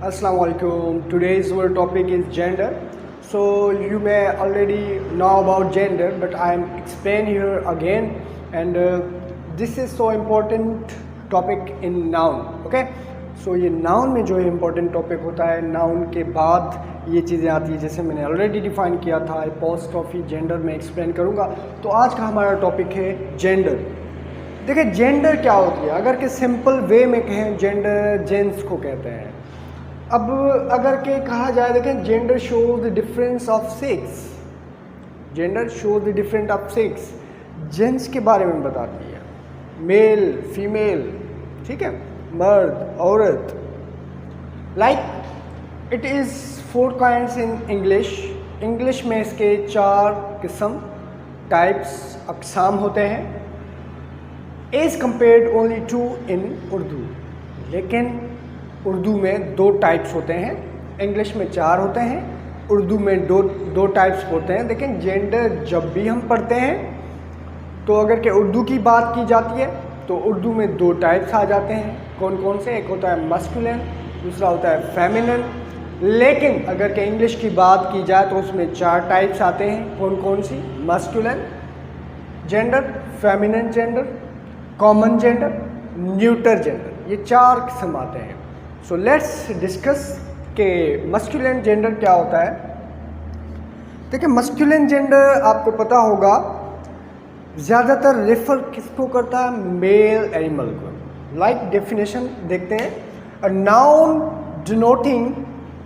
Assalamu alaikum. Today's our topic is gender. So you may already know about gender, but I am explain here again. And this is so important topic in noun. Okay. So ये noun में जो important topic होता है, noun के बाद ये चीज़ें आती है, जैसे मैंने already define किया था, apostrophe gender में explain करूँगा. तो आज का हमारा topic है gender. देखिए जेंडर क्या होती है, अगर के सिंपल वे में कहें जेंडर जेंट्स को कहते हैं. अब अगर के कहा जाए देखें gender shows the difference of sex, gender shows the different of sex, gents के बारे में बताती है, मेल फीमेल, ठीक है, मर्द औरत. Like it is 4 kinds in English. English में इसके 4 किस्म टाइप्स अक़साम होते हैं एज़ कम्पेयर्ड ओनली टू इन उर्दू. लेकिन उर्दू में 2 टाइप्स होते हैं, इंग्लिश में 4 होते हैं, उर्दू में दो टाइप्स होते हैं. लेकिन जेंडर जब भी हम पढ़ते हैं तो अगर के उर्दू की बात की जाती है तो उर्दू में 2 टाइप्स आ जाते हैं. कौन कौन से? एक होता है मस्कुलिन, दूसरा होता है फेमिनिन. लेकिन अगर के इंग्लिश की बात की जाए तो उसमें 4 टाइप्स आते हैं. कौन कौन सी? Masculine gender, feminine gender, common gender, neuter gender. ये 4 किस्म आते हैं. सो लेट्स डिस्कस के मस्कुलिन जेंडर क्या होता है. देखिए मस्कुलिन जेंडर आपको पता होगा ज़्यादातर रेफर किसको करता है? मेल एनिमल को. लाइक डेफिनेशन देखते हैं, a noun denoting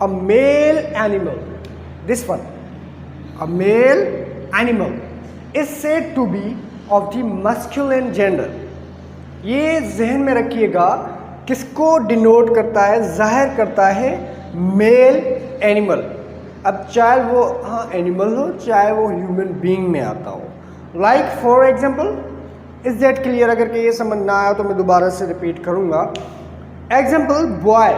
a male animal, this one, a male animal is said to be of the masculine gender. ये जहन में रखिएगा, किसको डिनोट करता है, जाहिर करता है? Male animal. अब चाहे वो एनिमल हो, चाहे वो ह्यूमन बीइंग में आता हो. Like for example, is that clear? अगर कि ये समझ ना आया तो मैं दोबारा से रिपीट करूँगा. Example boy.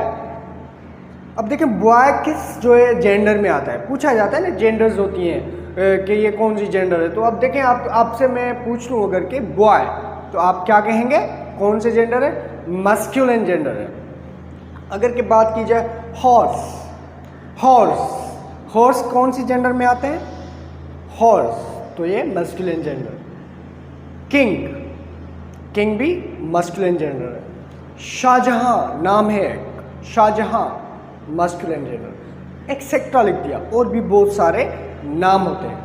अब देखें बॉय किस जो है जेंडर में आता है, पूछा जाता है ना, जेंडर्स होती हैं कि ये कौन सी जेंडर है. तो अब देखें आपसे मैं पूछ लूँ अगर कि बॉय, तो आप क्या कहेंगे? कौन से जेंडर है? मस्कुलिन जेंडर है. अगर की बात की जाए हॉर्स, हॉर्स कौन सी जेंडर में आते हैं? हॉर्स, तो ये मस्कुलिन जेंडर. किंग भी मस्कुलिन जेंडर है. शाहजहां नाम है, शाहजहां मस्कुलिन जेंडर. एक्सेट्रा लिख दिया, और भी बहुत सारे नाम होते हैं.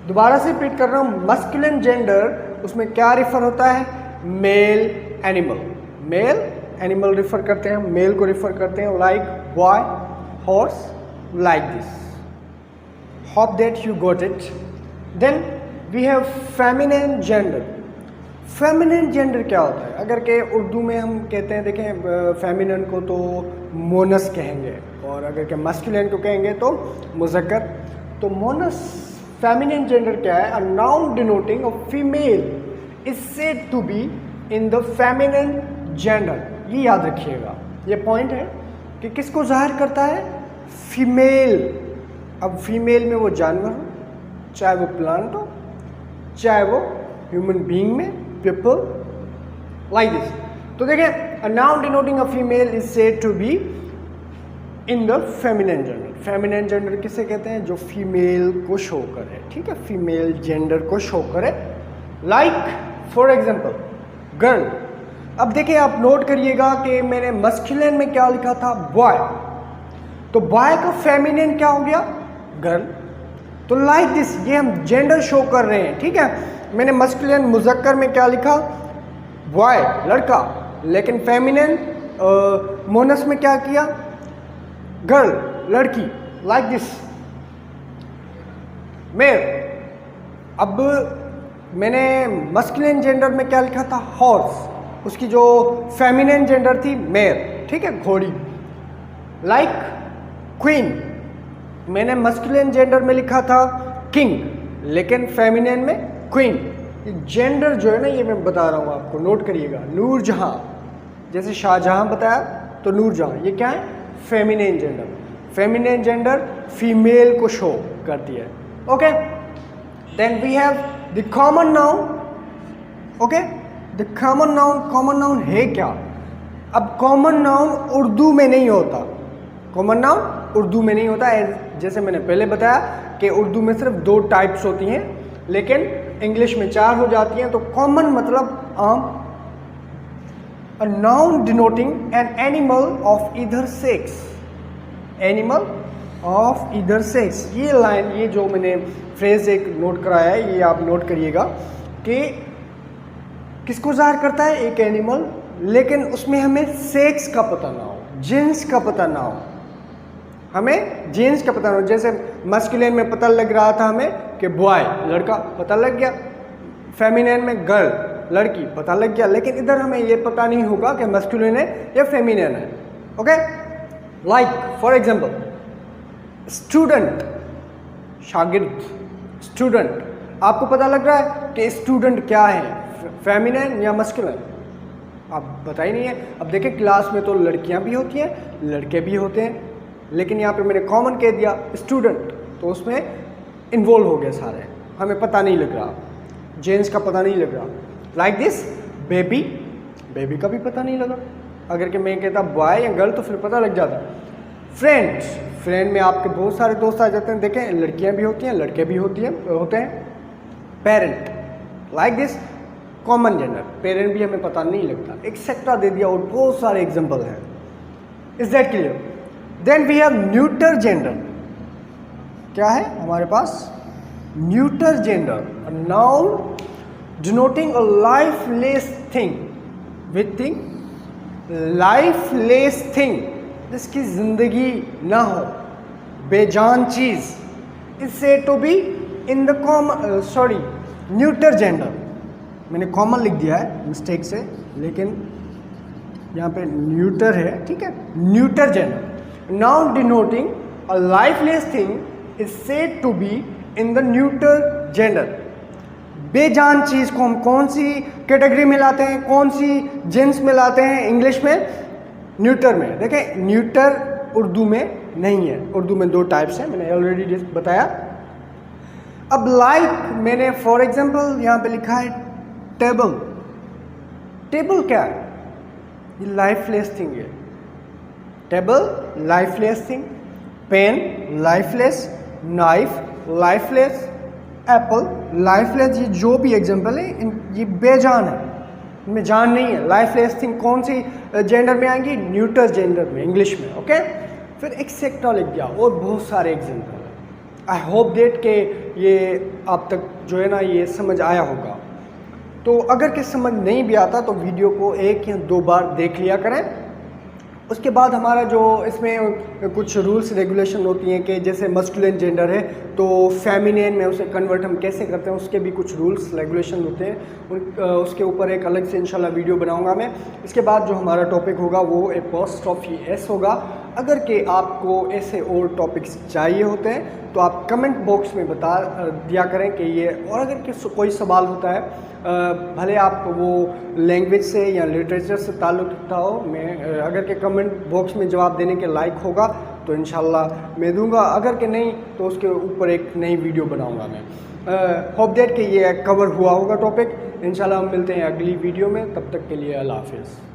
दोबारा से रिपीट कर रहा हूँ, मस्कुलिन जेंडर उसमें क्या रिफर होता है? Male animal. Male animal refer करते हैं, मेल को रिफर करते हैं. Like boy, horse, like this. Hope that you got it. Then we have feminine gender. Feminine gender क्या होता है? अगर के उर्दू में हम कहते हैं, देखें फेमिनिन को तो मोनस कहेंगे, और अगर के मस्कुलिन को कहेंगे तो मुज़क्कर. तो मोनस फेमिनिन जेंडर क्या है? A noun denoting a female is said to be in the feminine gender. ये याद रखिएगा, ये पॉइंट है कि किसको जाहिर करता है? फीमेल. अब फीमेल में वो जानवर हो, चाहे वो प्लांट हो, चाहे वो ह्यूमन बीइंग में, पीपल, लाइक दिस. तो देखिए, a noun denoting a female is said to be in the feminine gender. Feminine gender किसे कहते हैं? जो फीमेल को शो करे, ठीक है, फीमेल जेंडर को शो करे. Like for example girl. अब देखिए आप नोट करिएगा कि मैंने मस्कुलिन में क्या लिखा था? बॉय. तो बॉय का फेमिनिन क्या हो गया? गर्ल. तो लाइक दिस, ये हम जेंडर शो कर रहे हैं, ठीक है. मैंने मस्कुलिन मुज़क्कर में क्या लिखा? बॉय, लड़का. लेकिन फेमिनिन मोनस में क्या किया? गर्ल, लड़की. Like this. मेल. अब मैंने मस्कुलिन जेंडर में क्या लिखा था? हॉर्स. उसकी जो फेमिनिन जेंडर थी मेल, ठीक है, घोड़ी. Like queen. मैंने मस्कुलिन जेंडर में लिखा था किंग, लेकिन फेमिनिन में क्वीन. ये जेंडर जो है ना, ये मैं बता रहा हूँ आपको, नोट करिएगा. नूरजहां, जैसे शाहजहां बताया तो नूरजहां, ये क्या है? Feminine gender. Feminine gender female को शो करती है. Okay. Then we have the common noun. Okay, the common noun है क्या? अब कॉमन नाउन उर्दू में नहीं होता, कॉमन नाउन उर्दू में नहीं होता है, जैसे मैंने पहले बताया कि उर्दू में सिर्फ 2 टाइप्स होती हैं, लेकिन इंग्लिश में 4 हो जाती हैं। तो कॉमन मतलब आम, अ noun denoting an animal of either sex, animal of either sex. ये लाइन, ये जो मैंने फ्रेज एक नोट कराया है, ये आप नोट करिएगा कि किसको ज़ाहिर करता है, एक एनिमल, लेकिन उसमें हमें सेक्स का पता ना हो, जिन्स का पता ना हो, हमें जेंस का पता ना हो। जैसे मस्कुलिन में पता लग रहा था हमें कि बॉय, लड़का, पता लग गया, फेमिनिन में गर्ल, लड़की, पता लग गया, लेकिन इधर हमें ये पता नहीं होगा कि मस्कुलिन है या फेमिनिन है। Okay, like for example student, शागिर्द, स्टूडेंट, आपको पता लग रहा है कि स्टूडेंट क्या है, फेमिनिन या मस्कुलिन, आप बता ही नहीं है। अब देखिए क्लास में तो लड़कियां भी होती हैं, लड़के भी होते हैं, लेकिन यहाँ पे मैंने कॉमन कह दिया स्टूडेंट, तो उसमें इन्वॉल्व हो गए सारे, हमें पता नहीं लग रहा, जेंट्स का पता नहीं लग रहा। लाइक दिस बेबी, बेबी का भी पता नहीं लगा। अगर कि मैं कहता बॉय या गर्ल तो फिर पता लग जाता। फ्रेंड्स, फ्रेंड में आपके बहुत सारे दोस्त आ जाते हैं, देखें लड़कियां भी होती हैं, लड़के भी होते हैं। Parent, like this common gender, parent भी हमें पता नहीं लगता, एक्सेट्रा दे दिया, और बहुत सारे एग्जाम्पल हैं। Is that clear? Then we have neuter gender. क्या है हमारे पास? Neuter gender, a noun denoting a lifeless thing, with thing, lifeless thing, जिसकी जिंदगी ना हो, बेजान चीज, इससे to be in the common, sorry, neuter gender, मैंने कॉमन लिख दिया है मिस्टेक से, लेकिन यहाँ पे न्यूटर है, ठीक है। Neuter gender, noun denoting a lifeless thing is said to be in the neuter gender. बेजान चीज़ को हम कौन सी कैटेगरी में लाते हैं, कौन सी जेंस में लाते हैं? इंग्लिश में न्यूटर में। देखें न्यूटर उर्दू में नहीं है, उर्दू में 2 टाइप्स हैं, मैंने ऑलरेडी बताया। अब लाइक मैंने फॉर एग्जांपल यहाँ पे लिखा है टेबल। टेबल क्या है? ये लाइफलेस थिंग है। Table lifeless thing, pen lifeless, knife lifeless, apple lifeless. ये जो भी एग्जांपल है ये बेजान है, इनमें जान नहीं है। लाइफलेस थिंग कौन सी जेंडर में आएंगी? न्यूटर जेंडर में, इंग्लिश में। ओके, फिर एक्सेट्रा लिख दिया, और बहुत सारे एग्जांपल है। आई होप दैट के ये आप तक जो है ना ये समझ आया होगा। तो अगर कि समझ नहीं भी आता तो वीडियो को 1 या 2 बार देख लिया करें। उसके बाद हमारा जो इसमें कुछ रूल्स रेगुलेशन होती हैं कि जैसे मस्कुलिन जेंडर है तो फेमिनिन में उसे कन्वर्ट हम कैसे करते हैं, उसके भी कुछ रूल्स रेगुलेशन होते हैं। उसके ऊपर एक अलग से इंशाल्लाह वीडियो बनाऊंगा मैं। इसके बाद जो हमारा टॉपिक होगा वो एपॉस्ट्रोफी एस होगा। अगर कि आपको ऐसे और टॉपिक्स चाहिए होते हैं तो आप कमेंट बॉक्स में बता दिया करें कि ये, और अगर कोई सवाल होता है भले आप वो लैंग्वेज से या लिटरेचर से ताल्लुक़ रखता हो, मैं अगर के कमेंट बॉक्स में जवाब देने के लायक होगा तो इंशाल्लाह मैं दूंगा, अगर कि नहीं तो उसके ऊपर एक नई वीडियो बनाऊंगा मैं। होप दैट कि ये कवर हुआ होगा टॉपिक। इंशाल्लाह हम मिलते हैं अगली वीडियो में, तब तक के लिए अल्लाह हाफिज़।